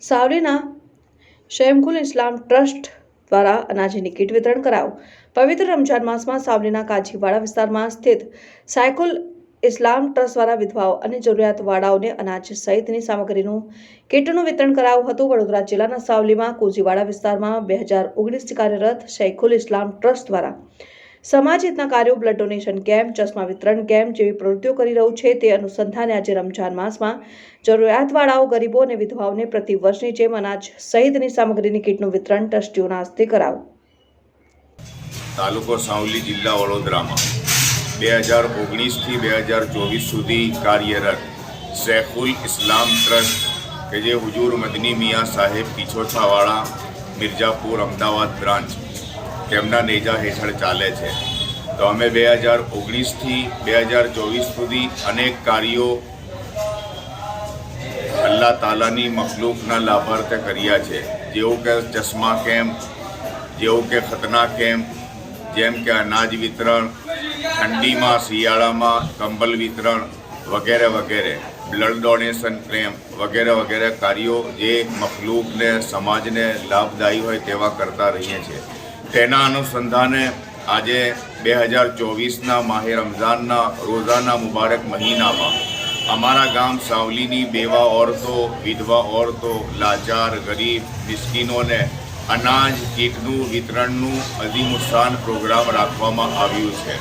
સાવલીના શેમખુલ ઇસ્લામ trust દ્વારા અનાજની kit વિતરણ કરાયું। પવિત્ર રમજાન માસમાં સાવલીના કાજીવાડા વિસ્તારમાં સ્થિત સાયખુલ ઇસ્લામ ટ્રસ્ટ દ્વારા વિધવાઓ અને જરૂરિયાતવાળાઓને અનાજ સહિતની સામગ્રીનું કીટનું વિતરણ કરાયું હતું। વડોદરા જિલ્લાના સાવલીમાં કાજીવાડા વિસ્તારમાં 2019થી કાર્યરત સાયખુલ ઇસ્લામ ટ્રસ્ટ દ્વારા સમાજ હિતના કાર્યો, બ્લડ ડોનેશન કેમ્પ, ચશ્મા વિતરણ કેમ્પ જેવી પ્રવૃત્તિઓ કરી રહ્યું છે। તે અનુસંધાને આજે રમજાન માસમાં જરૂરિયાતવાળાઓ, ગરીબો અને વિધવાઓને પ્રતિ વર્ષની જેમ અનાજ સહિતની સામગ્રીની કીટનું વિતરણ ટ્રસ્ટીઓના હસ્તે કરાયું। તાલુકો સાવલી, જિલ્લા વડોદરામાં 2019થી 2024 સુધી કાર્યરત શેખુલ ઇસ્લામ ટ્રસ્ટ કે જે હુજૂર મદની મિયા સાહેબ પીછોછાવાળા મિર્જાપુર અમદાવાદ બ્રાન્ચ તેમના નેજા હેઠળ ચાલે છે। તો અમે 2019થી 2024 સુધી અનેક કાર્યો અલ્લાહ તાલાની મખલૂકના લાભાર્થે કર્યા છે, જેવું કે ચશ્મા કેમ્પ, જેવું કે ખતના કેમ્પ, જેમ કે અનાજ વિતરણ, ઠંડીમાં શિયાળામાં કંબલ વિતરણ વગેરે વગેરે, બ્લડ ડોનેશન કેમ્પ વગેરે વગેરે કાર્યો જે મખલૂકને, સમાજને લાભદાયી હોય તેવા કરતા રહીએ છીએ। તેના અનુસંધાને આજે 2024ના માહે રમઝાનના રોઝાના મુબારક મહિનામાં અમારા ગામ સાવલીની બેવા औरतो, વિધવા औरतो, લાચાર, ગરીબ, મિસ્કીનોને અનાજ કીટનું વિતરણનું અઝીમુશાન પ્રોગ્રામ રાખવામાં આવ્યું છે।